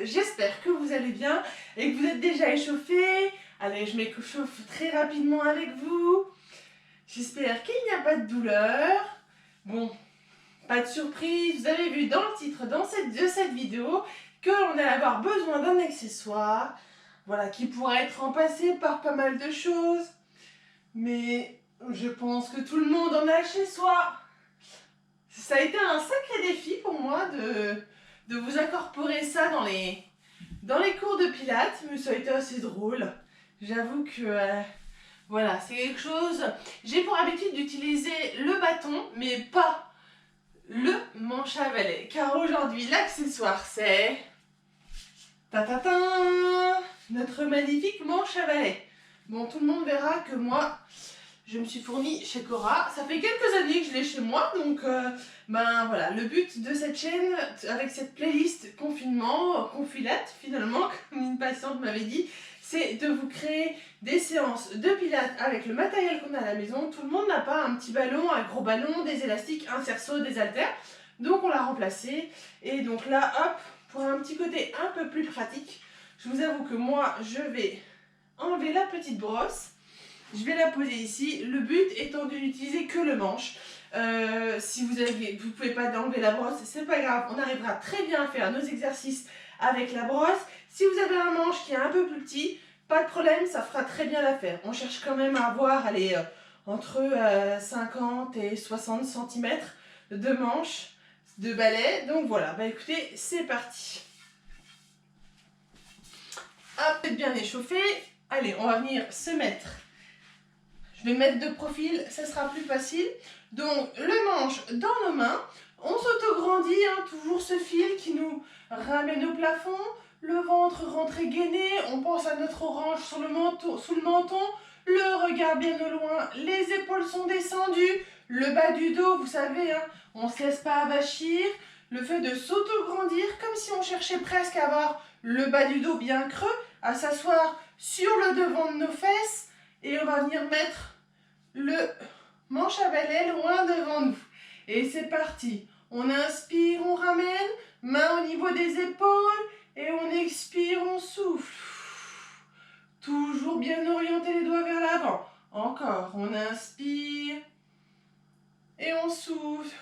j'espère que vous allez bien et que vous êtes déjà échauffés. Allez, je m'échauffe très rapidement avec vous. J'espère qu'il n'y a pas de douleur. Bon, pas de surprise, vous avez vu dans le titre de cette vidéo qu'on allait avoir besoin d'un accessoire, voilà, qui pourrait être remplacé par pas mal de choses. Mais je pense que tout le monde en a chez soi. Ça a été un sacré défi pour moi de vous incorporer ça dans les cours de pilates, mais ça a été assez drôle. J'avoue que voilà, c'est quelque chose. J'ai pour habitude d'utiliser le bâton, mais pas le manche à balai. Car aujourd'hui, l'accessoire c'est notre magnifique manche à balai. Bon, tout le monde verra que moi, je me suis fournie chez Cora. Ça fait quelques années que je l'ai chez moi, donc ben voilà, le but de cette chaîne, avec cette playlist confinement, confilate finalement, comme une patiente m'avait dit, c'est de vous créer des séances de pilates avec le matériel qu'on a à la maison. Tout le monde n'a pas un petit ballon, un gros ballon, des élastiques, un cerceau, des haltères. Donc on l'a remplacé. Et donc là, hop, pour un petit côté un peu plus pratique, je vous avoue que moi, je vais enlever la petite brosse. Je vais la poser ici, le but étant de n'utiliser que le manche. Si vous ne pouvez pas enlever la brosse, c'est pas grave, on arrivera très bien à faire nos exercices avec la brosse. Si vous avez un manche qui est un peu plus petit, pas de problème, ça fera très bien l'affaire. On cherche quand même à avoir entre 50 et 60 cm de manche de balai. Donc voilà, bah écoutez, c'est parti. Hop, être bien échauffé. Allez, on va venir se mettre. Je vais mettre de profil, ça sera plus facile. Donc, le manche dans nos mains. On s'autograndit, hein, toujours ce fil qui nous ramène au plafond. Le ventre rentré gainé. On pense à notre orange sous le menton. Le regard bien au loin. Les épaules sont descendues. Le bas du dos, vous savez, hein, on ne se laisse pas avachir. Le fait de s'autograndir, comme si on cherchait presque à avoir le bas du dos bien creux, à s'asseoir sur le devant de nos fesses. Et on va venir mettre le manche à balai loin devant nous. Et c'est parti. On inspire, on ramène, main au niveau des épaules. Et on expire, on souffle. Toujours bien orienter les doigts vers l'avant. Encore, on inspire. Et on souffle.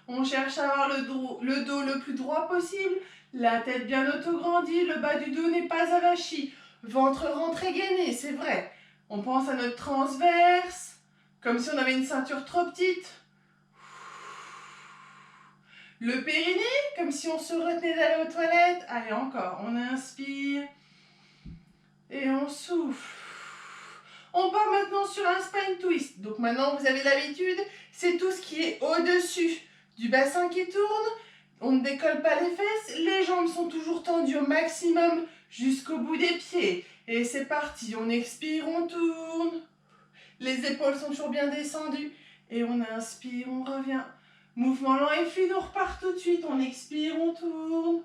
On cherche à avoir le dos le plus droit possible. La tête bien autograndie, le bas du dos n'est pas avachi. Ventre rentré gainé, c'est vrai. On pense à notre transverse, comme si on avait une ceinture trop petite. Le périnée, comme si on se retenait d'aller aux toilettes. Allez, encore, on inspire et on souffle. On part maintenant sur un spine twist. Donc maintenant, vous avez l'habitude, c'est tout ce qui est au-dessus du bassin qui tourne. On ne décolle pas les fesses, les jambes sont toujours tendues au maximum jusqu'au bout des pieds. Et c'est parti, on expire, on tourne. Les épaules sont toujours bien descendues. Et on inspire, on revient. Mouvement lent et fluide, on repart tout de suite. On expire, on tourne.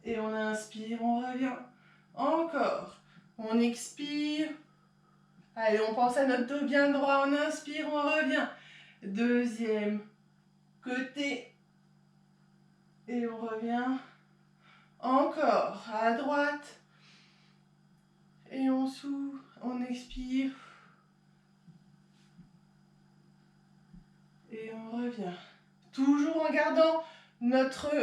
Et on inspire, on revient. Encore. On expire. Allez, on pense à notre dos bien droit. On inspire, on revient. Deuxième côté. Et on revient. Encore. À droite. Et on souffle, on expire. Et on revient. Toujours en gardant notre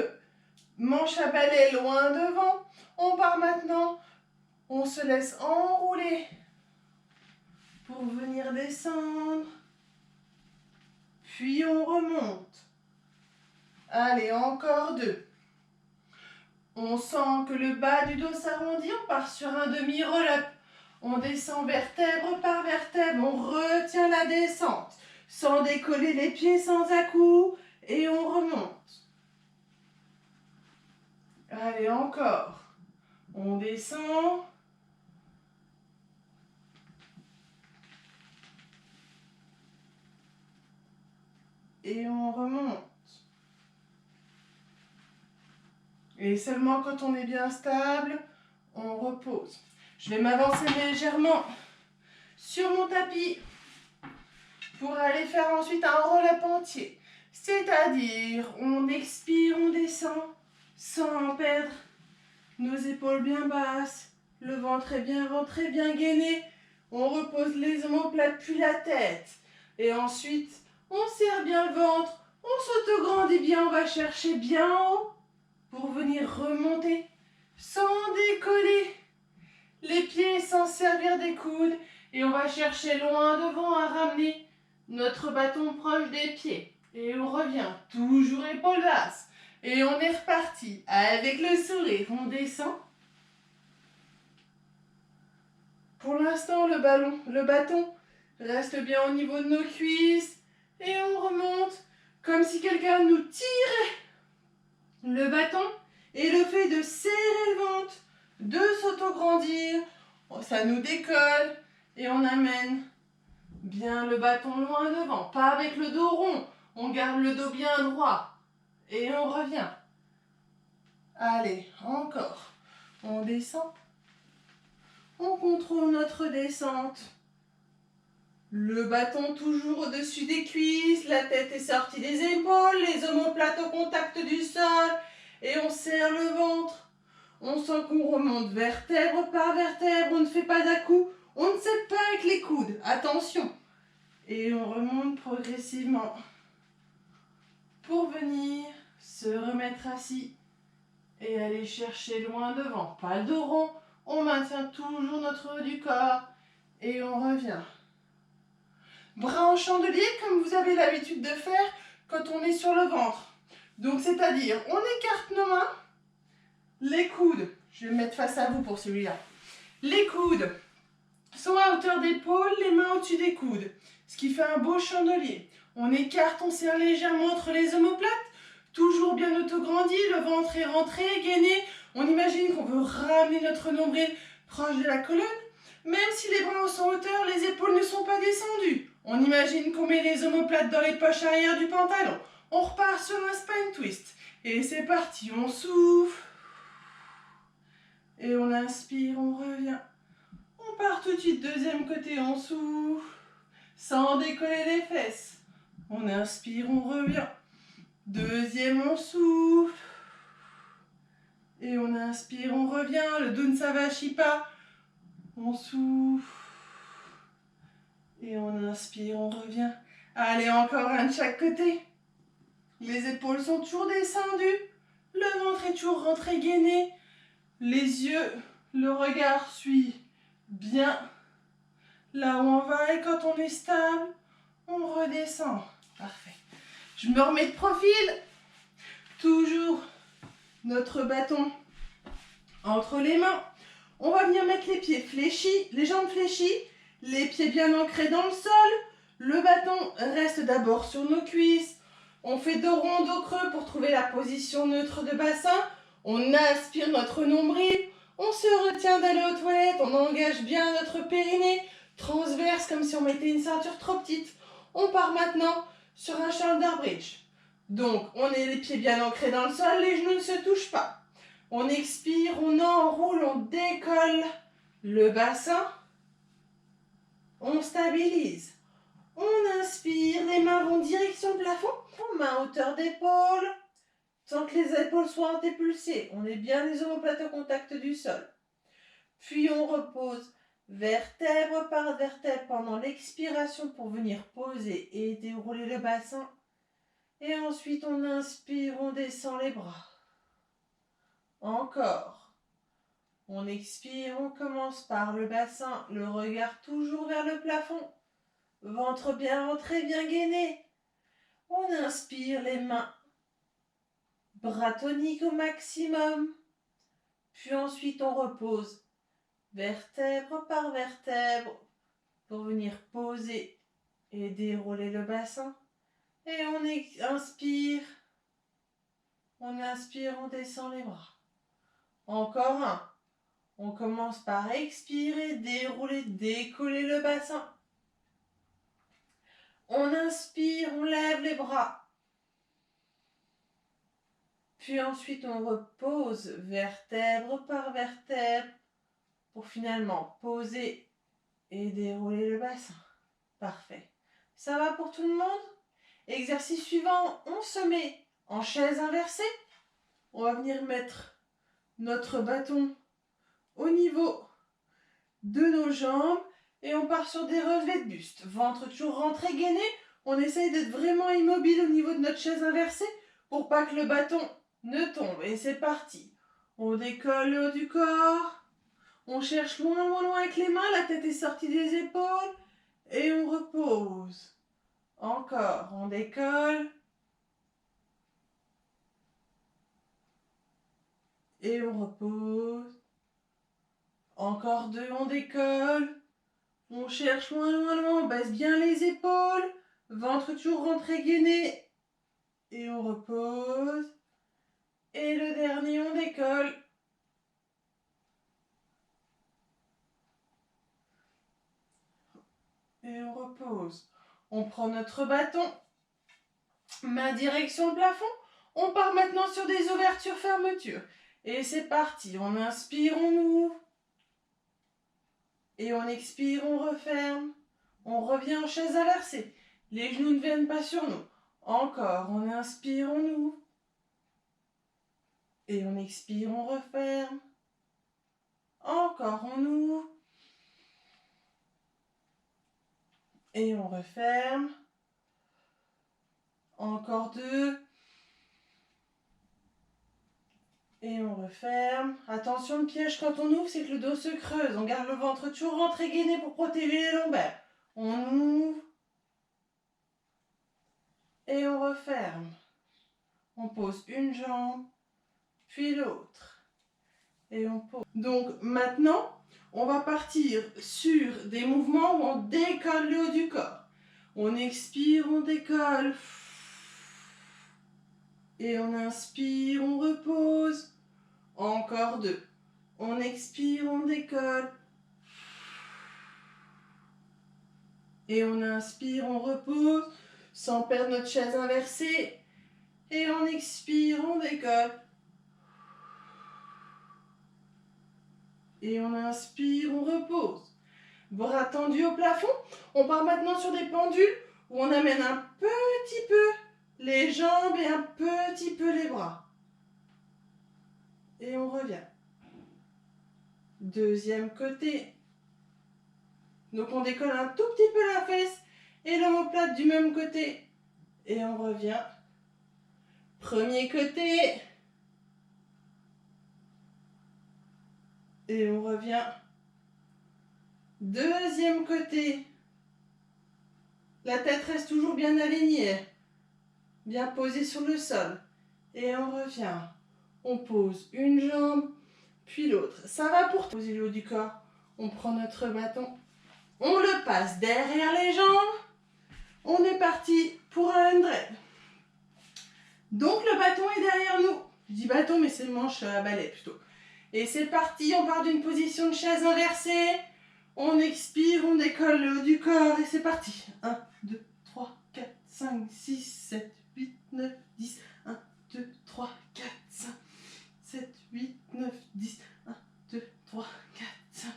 manche à balai loin devant. On part maintenant. On se laisse enrouler pour venir descendre. Puis on remonte. Allez, encore deux. On sent que le bas du dos s'arrondit, on part sur un demi-roll-up. On descend vertèbre par vertèbre, on retient la descente, sans décoller les pieds, sans à-coups, et on remonte. Allez, encore. On descend. Et on remonte. Et seulement quand on est bien stable, on repose. Je vais m'avancer légèrement sur mon tapis pour aller faire ensuite un roll-up entier. C'est-à-dire, on expire, on descend sans perdre nos épaules bien basses. Le ventre est bien rentré, bien gainé. On repose les omoplates puis la tête. Et ensuite, on serre bien le ventre. On s'autograndit bien, on va chercher bien en haut pour venir remonter sans décoller les pieds, sans servir des coudes. Et on va chercher loin devant à ramener notre bâton proche des pieds. Et on revient, toujours épaules basses. Et on est reparti avec le sourire. On descend. Pour l'instant, le bâton reste bien au niveau de nos cuisses. Et on remonte comme si quelqu'un nous tirait le bâton. Et le fait de serrer le ventre, de s'autograndir, ça nous décolle. Et on amène bien le bâton loin devant. Pas avec le dos rond. On garde le dos bien droit. Et on revient. Allez, encore. On descend. On contrôle notre descente. Le bâton toujours au-dessus des cuisses, la tête est sortie des épaules, les omoplates au contact du sol et on serre le ventre. On sent qu'on remonte vertèbre par vertèbre, on ne fait pas d'à-coups, on ne s'aide pas avec les coudes, attention. Et on remonte progressivement pour venir se remettre assis et aller chercher loin devant. Pas le dos rond, on maintient toujours notre haut du corps et on revient. Bras en chandelier comme vous avez l'habitude de faire quand on est sur le ventre. Donc c'est-à-dire, on écarte nos mains, les coudes, je vais me mettre face à vous pour celui-là. Les coudes sont à hauteur d'épaule, les mains au-dessus des coudes, ce qui fait un beau chandelier. On écarte, on serre légèrement entre les omoplates, toujours bien autograndi, le ventre est rentré, gainé. On imagine qu'on veut ramener notre nombril proche de la colonne. Même si les bras sont en hauteur, les épaules ne sont pas descendues. On imagine qu'on met les omoplates dans les poches arrière du pantalon. On repart sur un spine twist. Et c'est parti, on souffle. Et on inspire, on revient. On part tout de suite, deuxième côté, on souffle. Sans décoller les fesses. On inspire, on revient. Deuxième, on souffle. Et on inspire, on revient. Le Dunsavashipa. On souffle. Et on inspire, on revient. Allez, encore un de chaque côté. Les épaules sont toujours descendues. Le ventre est toujours rentré gainé. Les yeux, le regard suit bien là où on va. Et quand on est stable, on redescend. Parfait. Je me remets de profil. Toujours notre bâton entre les mains. On va venir mettre les pieds fléchis, les jambes fléchies. Les pieds bien ancrés dans le sol. Le bâton reste d'abord sur nos cuisses. On fait dos rond, dos creux pour trouver la position neutre de bassin. On aspire notre nombril. On se retient d'aller aux toilettes. On engage bien notre périnée. Transverse comme si on mettait une ceinture trop petite. On part maintenant sur un shoulder bridge. Donc, on est les pieds bien ancrés dans le sol. Les genoux ne se touchent pas. On expire, on enroule, on décolle le bassin. On stabilise. On inspire, les mains vont direction le plafond. On met à hauteur d'épaule, sans que les épaules soient antépulsées. On est bien les omoplates au contact du sol. Puis on repose vertèbre par vertèbre pendant l'expiration pour venir poser et dérouler le bassin. Et ensuite on inspire, on descend les bras. Encore. On expire, on commence par le bassin, le regard toujours vers le plafond. Ventre bien rentré, bien gainé. On inspire les mains. Bras toniques au maximum. Puis ensuite on repose vertèbre par vertèbre pour venir poser et dérouler le bassin. Et on inspire. On inspire, on descend les bras. Encore un. On commence par expirer, dérouler, décoller le bassin. On inspire, on lève les bras. Puis ensuite, on repose vertèbre par vertèbre pour finalement poser et dérouler le bassin. Parfait. Ça va pour tout le monde? Exercice suivant, on se met en chaise inversée. On va venir mettre notre bâton au niveau de nos jambes et on part sur des relevés de buste. Ventre toujours rentré, gainé. On essaye d'être vraiment immobile au niveau de notre chaise inversée pour pas que le bâton ne tombe. Et c'est parti. On décolle le haut du corps. On cherche loin, loin, loin avec les mains. La tête est sortie des épaules. Et on repose. Encore. On décolle. Et on repose. Encore deux, on décolle. On cherche loin, loin, loin. On baisse bien les épaules. Ventre toujours rentré, gainé. Et on repose. Et le dernier, on décolle. Et on repose. On prend notre bâton. Main direction le plafond. On part maintenant sur des ouvertures-fermetures. Et c'est parti. On inspire, on ouvre. Et on expire, on referme. On revient en chaise inversée. Les genoux ne viennent pas sur nous. Encore. On inspire, on ouvre. Et on expire, on referme. Encore, on ouvre. Et on referme. Encore deux. Et on referme. Attention, le piège quand on ouvre, c'est que le dos se creuse. On garde le ventre toujours rentré, gainé pour protéger les lombaires. On ouvre. Et on referme. On pose une jambe, puis l'autre. Et on pose. Donc maintenant, on va partir sur des mouvements où on décolle le haut du corps. On expire, on décolle. Et on inspire, on repose. Encore deux. On expire, on décolle. Et on inspire, on repose, sans perdre notre chaise inversée. Et on expire, on décolle. Et on inspire, on repose. Bras tendus au plafond. On part maintenant sur des pendules où on amène un petit peu les jambes et un petit peu les bras. Et on revient. Deuxième côté. Donc on décolle un tout petit peu la fesse et l'omoplate du même côté. Et on revient. Premier côté. Et on revient. Deuxième côté. La tête reste toujours bien alignée. Bien posée sur le sol. Et on revient. On pose une jambe, puis l'autre. Ça va pour poser le haut du corps. On prend notre bâton. On le passe derrière les jambes. On est parti pour un hundred. Donc le bâton est derrière nous. Je dis bâton, mais c'est le manche à balai plutôt. Et c'est parti, on part d'une position de chaise inversée. On expire, on décolle le haut du corps et c'est parti. 1, 2, 3, 4, 5, 6, 7, 8, 9, 10. 1, 2, 3, 4, 5, 7, 8, 9, 10. 1, 2, 3, 4, 5,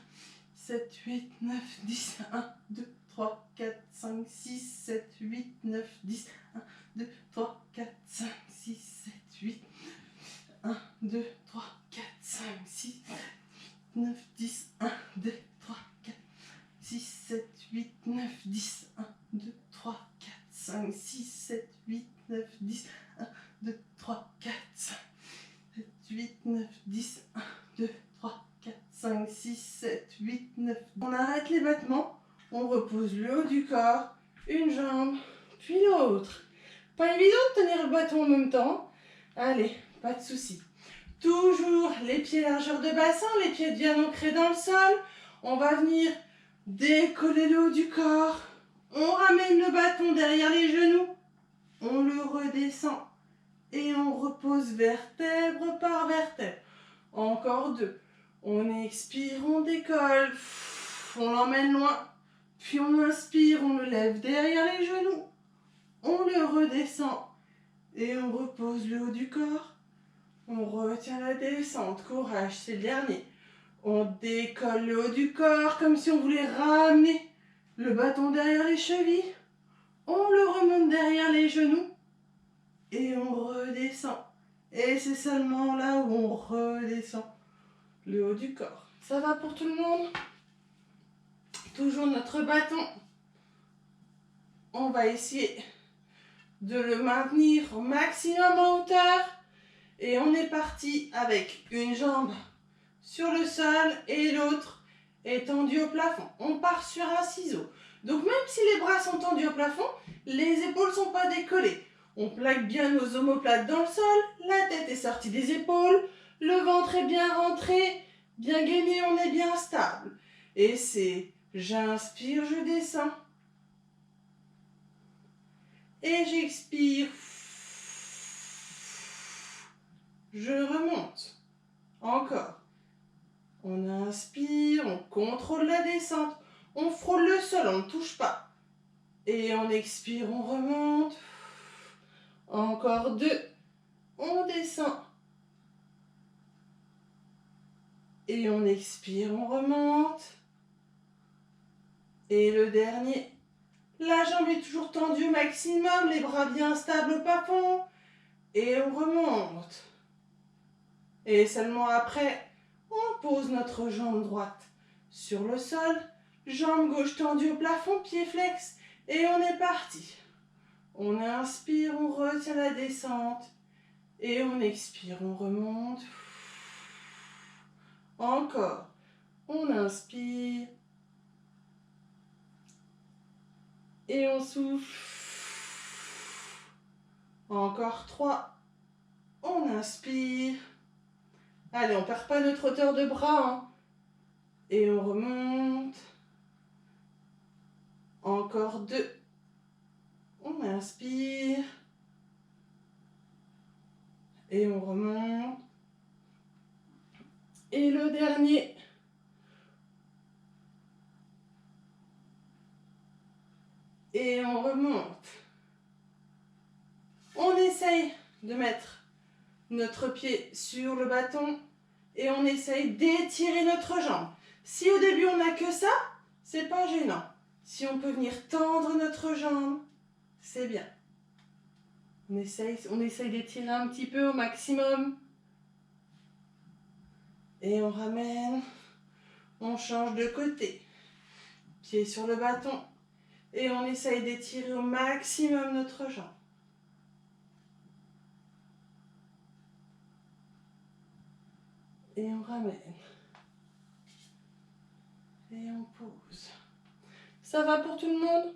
7, 8, 9, 10. 1, 2, 3, 4, 5, 6, 7, 8, 9, 10. 1, 2, 3, 4, 5, 6, 7, 8. 1, 2, 3, 4, 5, 6, 9, 10. 1, 2, 3, 4, 6, 7, 8, 9, 10. 1, 2, 3, 4, 5, 6, 7, 8, 9, 10. 1, 2, 3, 4, 5, 7, 8, 9, 10. 1, 2, 3, 4, 5, 6, 7, 8, 9. On arrête les battements. On repose le haut du corps, une jambe, puis l'autre. Pas évident de tenir le bâton en même temps. Allez, pas de souci. Toujours les pieds largeur de bassin, les pieds bien ancrés dans le sol. On va venir décoller le haut du corps. On ramène le bâton derrière les genoux. On le redescend. Et on repose vertèbre par vertèbre. Encore deux. On expire, on décolle. On l'emmène loin. Puis on inspire, on le lève derrière les genoux. On le redescend. Et on repose le haut du corps. On retient la descente. Courage, c'est le dernier. On décolle le haut du corps comme si on voulait ramener le bâton derrière les chevilles. On le remonte derrière les genoux. Et on redescend. Et c'est seulement là où on redescend le haut du corps. Ça va pour tout le monde? Toujours notre bâton. On va essayer de le maintenir au maximum en hauteur. Et on est parti avec une jambe sur le sol et l'autre est tendue au plafond. On part sur un ciseau. Donc même si les bras sont tendus au plafond, les épaules ne sont pas décollées. On plaque bien nos omoplates dans le sol, la tête est sortie des épaules, le ventre est bien rentré, bien gainé, on est bien stable. Et c'est j'inspire, je descends. Et j'expire. Je remonte. Encore. On inspire, on contrôle la descente. On frôle le sol, on ne touche pas. Et on expire, on remonte. Encore 2. On descend. Et on expire, on remonte. Et le dernier. La jambe est toujours tendue au maximum, les bras bien stables au plafond. Et on remonte. Et seulement après, on pose notre jambe droite sur le sol. Jambe gauche tendue au plafond, pied flex. Et on est parti. On inspire, on retient la descente. Et on expire, on remonte. Encore. On inspire. Et on souffle. Encore 3. On inspire. Allez, on ne perd pas notre hauteur de bras. Hein. Et on remonte. Encore 2. On inspire. Et on remonte. Et le dernier. Et on remonte. On essaye de mettre notre pied sur le bâton et on essaye d'étirer notre jambe. Si au début on n'a que ça, c'est pas gênant. Si on peut venir tendre notre jambe, c'est bien. On essaye d'étirer un petit peu au maximum. Et on ramène, on change de côté. Pied sur le bâton. Et on essaye d'étirer au maximum notre jambe. Et on ramène. Et on pose. Ça va pour tout le monde?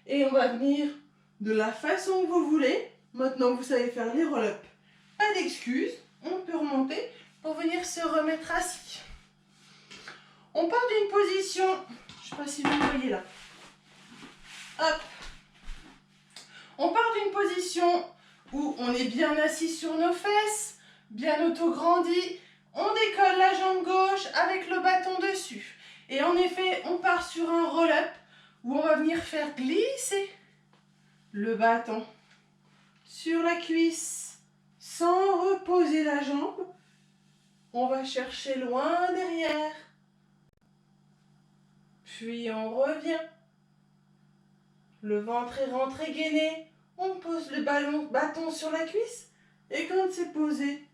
Et on va venir de la façon que vous voulez. Maintenant, vous savez faire les roll-up. Pas d'excuses, on peut remonter pour venir se remettre assis. On part d'une position, je ne sais pas si vous voyez là. Hop. On part d'une position où on est bien assis sur nos fesses, bien auto-grandi. On décolle la jambe gauche avec le bâton dessus. Et en effet, on part sur un roll-up où on va venir faire glisser le bâton sur la cuisse sans reposer la jambe. On va chercher loin derrière. Puis on revient. Le ventre est rentré gainé. On pose le bâton sur la cuisse. Et quand c'est posé,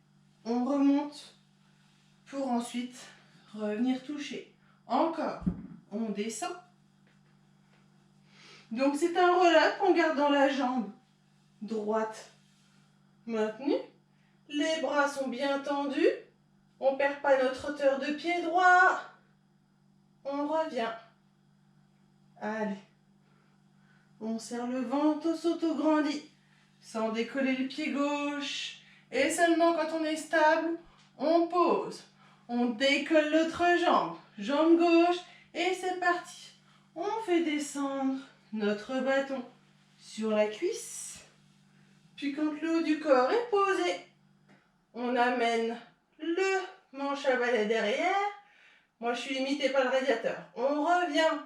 on remonte pour ensuite revenir toucher. Encore, on descend. Donc c'est un roll-up en gardant la jambe droite maintenue. Les bras sont bien tendus. On ne perd pas notre hauteur de pied droit. On revient. Allez. On serre le ventre, on s'auto-grandit. Sans décoller le pied gauche. Et seulement quand on est stable, on pose. On décolle l'autre jambe. Jambe gauche. Et c'est parti. On fait descendre notre bâton sur la cuisse. Puis quand le haut du corps est posé, on amène le manche à balai derrière. Moi, je suis limitée par le radiateur. On revient.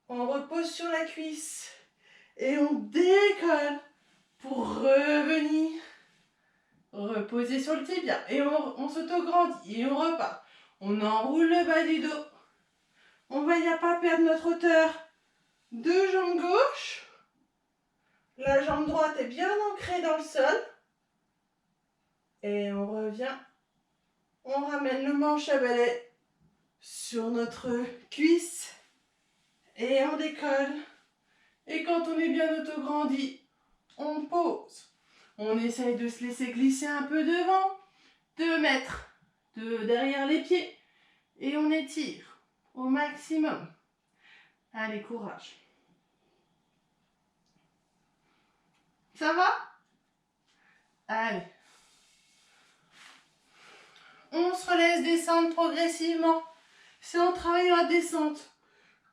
On repose sur la cuisse. Et on décolle pour revenir reposer sur le tibia. Et on s'autograndit et on repart. On enroule le bas du dos. On ne va pas perdre notre hauteur. Deux jambes gauche. La jambe droite est bien ancrée dans le sol. Et on revient. On ramène le manche à balai sur notre cuisse. Et on décolle. Et quand on est bien autograndi, on pose. On essaye de se laisser glisser un peu devant. 2 mètres derrière les pieds. Et on étire au maximum. Allez, courage. Ça va? Allez. On se laisse descendre progressivement. C'est en travaillant la descente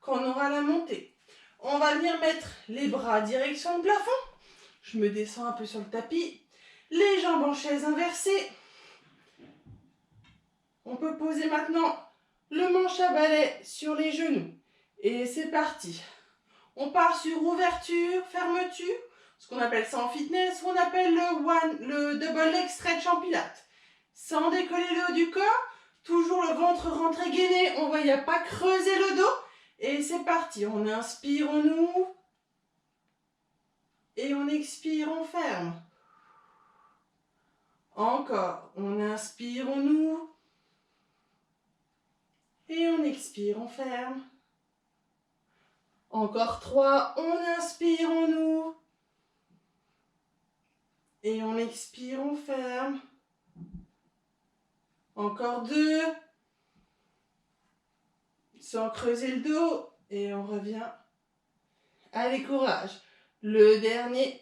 qu'on aura la montée. On va venir mettre les bras direction le plafond. Je me descends un peu sur le tapis. Les jambes en chaise inversée. On peut poser maintenant le manche à balai sur les genoux. Et c'est parti. On part sur ouverture, fermeture. Ce qu'on appelle ça en fitness, on appelle le double leg stretch en pilates. Sans décoller le haut du corps, toujours le ventre rentré gainé, on va pas creuser le dos. Et c'est parti, on inspire, on ouvre. Et on expire, on ferme. Encore, on inspire, on ouvre. Et on expire, on ferme. Encore 3, on inspire, on ouvre. Et on expire, on ferme. Encore 2. Sans creuser le dos. Et on revient. Allez, courage. Le dernier.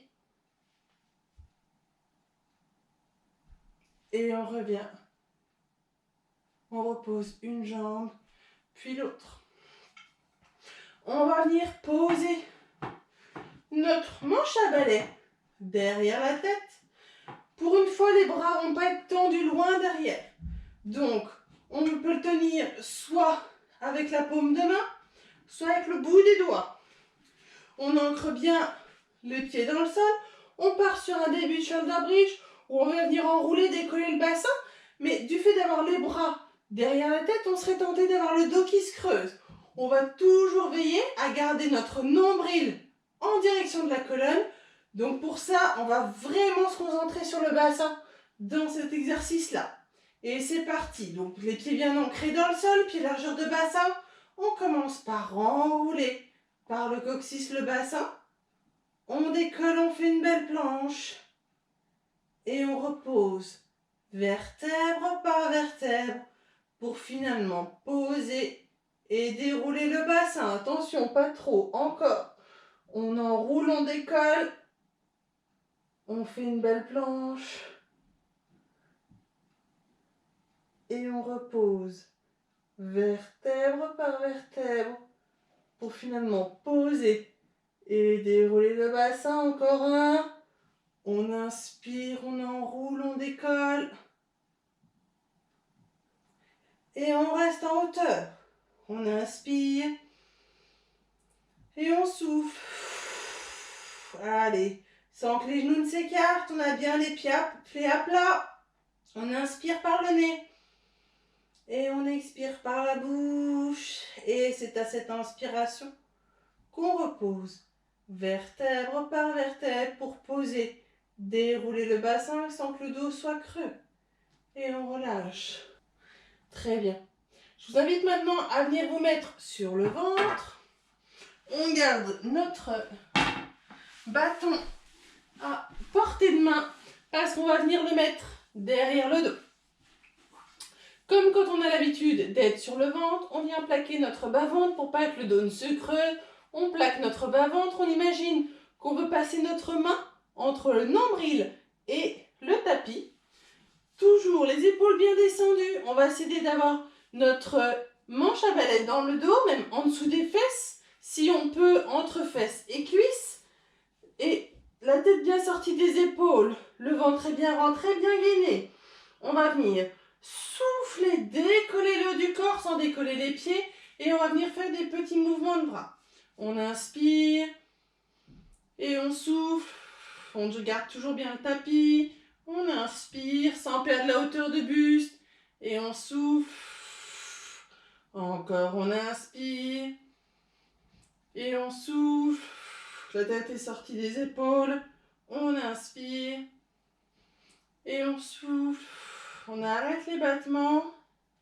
Et on revient. On repose une jambe, puis l'autre. On va venir poser notre manche à balai derrière la tête. Pour une fois, les bras vont pas être tendus loin derrière. Donc, on peut le tenir soit avec la paume de main, soit avec le bout des doigts. On ancre bien les pieds dans le sol. On part sur un début de shoulder bridge où on va venir enrouler, décoller le bassin. Mais du fait d'avoir les bras derrière la tête, on serait tenté d'avoir le dos qui se creuse. On va toujours veiller à garder notre nombril en direction de la colonne. Donc pour ça, on va vraiment se concentrer sur le bassin dans cet exercice-là. Et c'est parti. Donc les pieds bien ancrés dans le sol, pieds largeur de bassin. On commence par enrouler par le coccyx le bassin. On décolle, on fait une belle planche. Et on repose vertèbre par vertèbre pour finalement poser et dérouler le bassin. Attention, pas trop. Encore. On enroule, on décolle. On fait une belle planche. Et on repose vertèbre par vertèbre pour finalement poser et dérouler le bassin. Encore un. On inspire, on enroule, on décolle. Et on reste en hauteur. On inspire. Et on souffle. Allez. Sans que les genoux ne s'écartent. On a bien les pieds à plat. On inspire par le nez. Et on expire par la bouche. Et c'est à cette inspiration qu'on repose. Vertèbre par vertèbre pour poser. Dérouler le bassin sans que le dos soit creux. Et on relâche. Très bien. Je vous invite maintenant à venir vous mettre sur le ventre. On garde notre bâton à portée de main parce qu'on va venir le mettre derrière le dos. Comme quand on a l'habitude d'être sur le ventre, on vient plaquer notre bas-ventre pour pas que le dos ne se creuse. On plaque notre bas-ventre, on imagine qu'on veut passer notre main entre le nombril et le tapis. Toujours les épaules bien descendues. On va essayer d'avoir notre manche à balai dans le dos, même en dessous des fesses, si on peut, entre fesses et cuisses. Et la tête bien sortie des épaules, le ventre est bien rentré, bien gainé. On va venir souffler, décoller le haut du corps sans décoller les pieds. Et on va venir faire des petits mouvements de bras. On inspire et on souffle. On garde toujours bien le tapis. On inspire sans perdre la hauteur de buste. Et on souffle. Encore, on inspire. Et on souffle. La tête est sortie des épaules. On inspire. Et on souffle. On arrête les battements.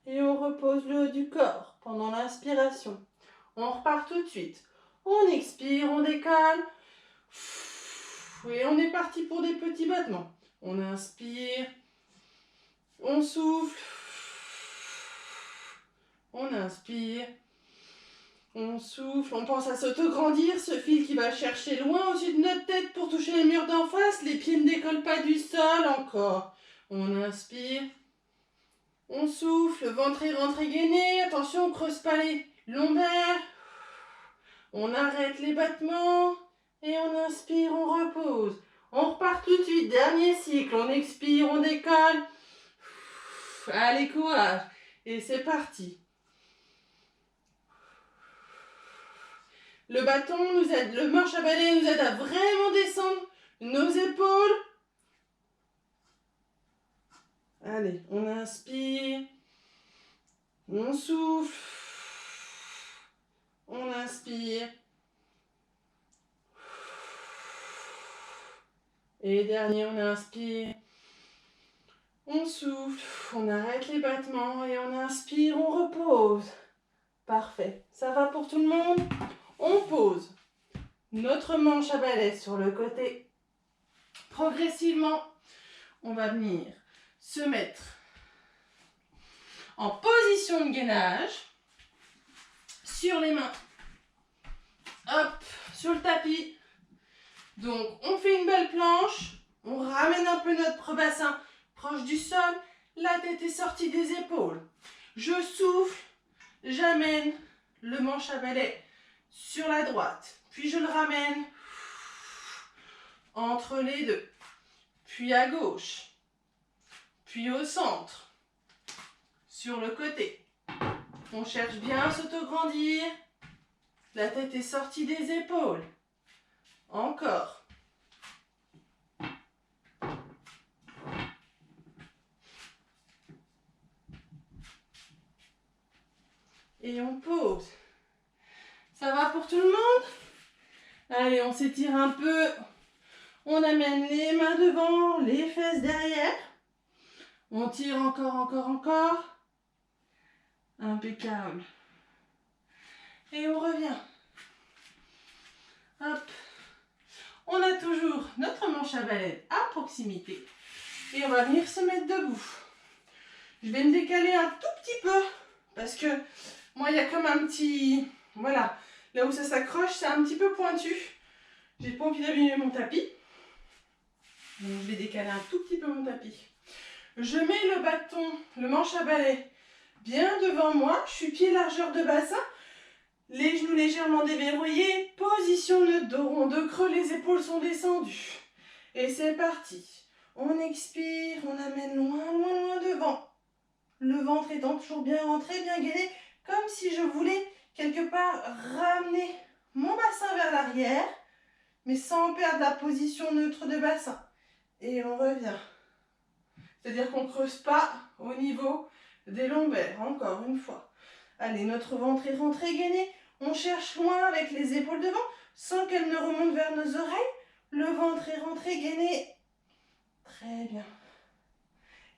Et on repose le haut du corps pendant l'inspiration. On repart tout de suite. On expire, on décale. Et on est parti pour des petits battements. On inspire. On souffle. On inspire. On souffle. On pense à s'autograndir. Ce fil qui va chercher loin au-dessus de notre tête pour toucher les murs d'en face. Les pieds ne décollent pas du sol encore. On inspire. On souffle. Le ventre est rentré gainé. Attention, on ne creuse pas les lombaires. On arrête les battements. Et on inspire, on repose. On repart tout de suite. Dernier cycle. On expire, on décolle. Allez, courage. Et c'est parti. Le bâton nous aide, le manche à balai nous aide à vraiment descendre nos épaules. Allez, on inspire. On souffle. On inspire. Et dernier, on inspire. On souffle. On arrête les battements et on inspire, on repose. Parfait. Ça va pour tout le monde? On pose notre manche à balai sur le côté. Progressivement, on va venir se mettre en position de gainage sur les mains. Hop, sur le tapis. Donc, on fait une belle planche. On ramène un peu notre bassin proche du sol. La tête est sortie des épaules. Je souffle. J'amène le manche à balai sur la droite. Puis je le ramène entre les deux. Puis à gauche. Puis au centre. Sur le côté. On cherche bien à s'autograndir. La tête est sortie des épaules. Encore. Et on pose. Ça va pour tout le monde? Allez, on s'étire un peu. On amène les mains devant, les fesses derrière. On tire encore, encore, encore. Impeccable. Et on revient. Hop. On a toujours notre manche à balai à proximité. Et on va venir se mettre debout. Je vais me décaler un tout petit peu. Parce que moi, il y a comme un petit... Voilà. Là où ça s'accroche, c'est un petit peu pointu. J'ai pas envie d'abîmer mon tapis. Donc je vais décaler un tout petit peu mon tapis. Je mets le bâton, le manche à balai bien devant moi. Je suis pied largeur de bassin. Les genoux légèrement déverrouillés. Position neutre, dos rond, de creux. Les épaules sont descendues. Et c'est parti. On expire, on amène loin, loin, loin devant. Le ventre étant toujours bien rentré, bien gainé. Comme si je voulais quelque part ramener mon bassin vers l'arrière. Mais sans perdre la position neutre de bassin. Et on revient. C'est-à-dire qu'on ne creuse pas au niveau des lombaires. Encore une fois. Allez, notre ventre est rentré gainé. On cherche loin avec les épaules devant, sans qu'elles ne remontent vers nos oreilles. Le ventre est rentré gainé. Très bien.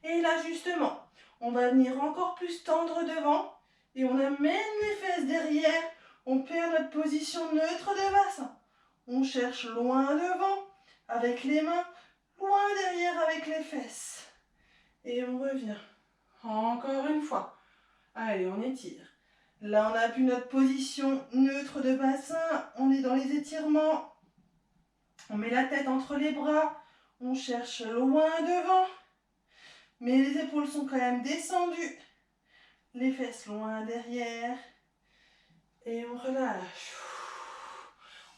Et là, justement, on va venir encore plus tendre devant. Et on amène les fesses derrière. On perd notre position neutre de bassin. On cherche loin devant avec les mains, loin derrière avec les fesses. Et on revient. Encore une fois. Allez, on étire. Là, on a vu notre position neutre de bassin. On est dans les étirements. On met la tête entre les bras. On cherche loin devant. Mais les épaules sont quand même descendues. Les fesses loin derrière. Et on relâche.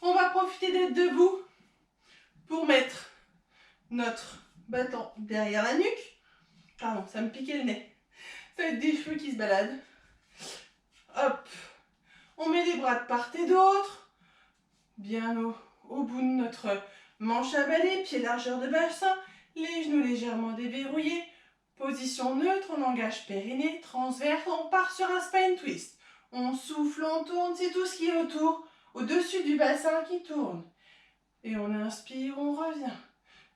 On va profiter d'être debout pour mettre notre bâton derrière la nuque. Pardon, ça me piquait le nez. Ça va être des cheveux qui se baladent. Hop. On met les bras de part et d'autre. Bien au bout de notre Manche à balai, pied largeur de bassin, les genoux légèrement déverrouillés. Position neutre, on engage périnée, transverse, on part sur un spine twist. On souffle, on tourne, c'est tout ce qui est autour, au-dessus du bassin qui tourne. Et on inspire, on revient.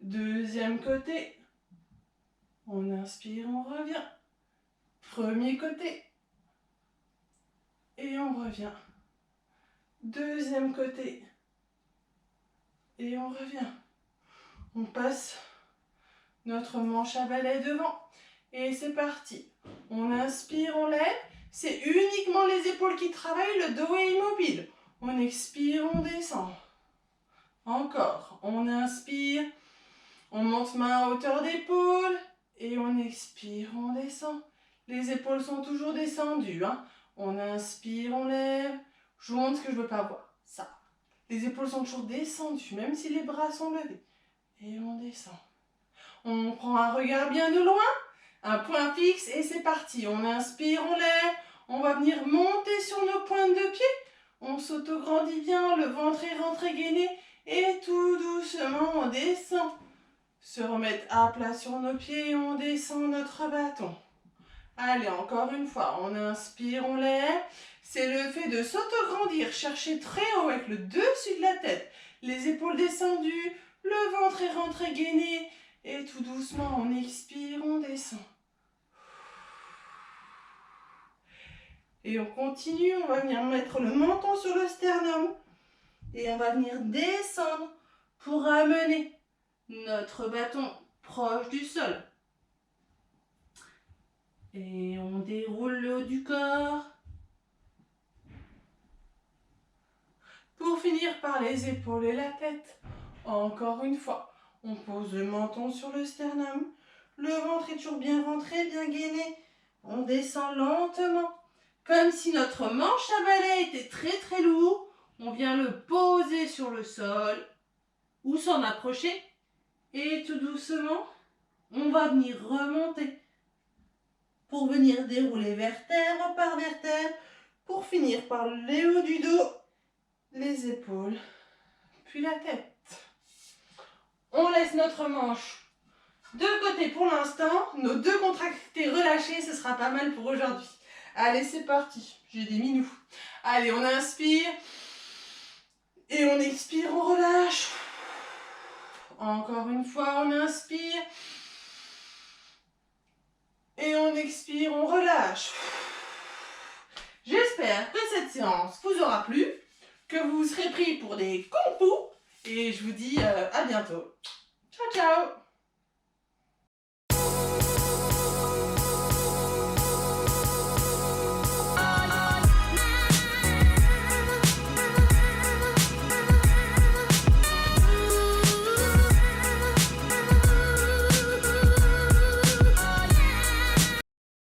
Deuxième côté. On inspire, on revient. Premier côté. Et on revient. Deuxième côté. Et on revient. On passe notre manche à balai devant. Et c'est parti. On inspire, on lève. C'est uniquement les épaules qui travaillent, le dos est immobile. On expire, on descend. Encore. On inspire. On monte main à hauteur d'épaule. Et on expire, on descend. Les épaules sont toujours descendues. Hein. On inspire, on lève. Je vous montre ce que je ne veux pas voir. Ça. Les épaules sont toujours descendues, même si les bras sont levés. Et on descend. On prend un regard bien de loin. Un point fixe et c'est parti. On inspire, on lève. On va venir monter sur nos pointes de pied. On s'auto-grandit bien, le ventre est rentré gainé. Et tout doucement, on descend. Se remettre à plat sur nos pieds et on descend notre bâton. Allez, encore une fois, on inspire, on lève. C'est le fait de s'auto-grandir, chercher très haut avec le dessus de la tête. Les épaules descendues, le ventre est rentré gainé. Et tout doucement, on expire, on descend. Et on continue, on va venir mettre le menton sur le sternum. Et on va venir descendre pour amener notre bâton proche du sol. Et on déroule le haut du corps. Pour finir par les épaules et la tête. Encore une fois, on pose le menton sur le sternum. Le ventre est toujours bien rentré, bien gainé. On descend lentement. Comme si notre manche à balai était très très lourd. On vient le poser sur le sol ou s'en approcher. Et tout doucement, on va venir remonter pour venir dérouler vertèbre par vertèbre pour finir par les hauts du dos, les épaules, puis la tête. On laisse notre manche de côté pour l'instant. Nos deux contractés relâchés, ce sera pas mal pour aujourd'hui. Allez, c'est parti. J'ai des minous. Allez, on inspire. Et on expire, on relâche. Encore une fois, on inspire. Et on expire, on relâche. J'espère que cette séance vous aura plu, que vous serez pris pour des kung-fu. Et je vous dis à bientôt. Ciao, ciao!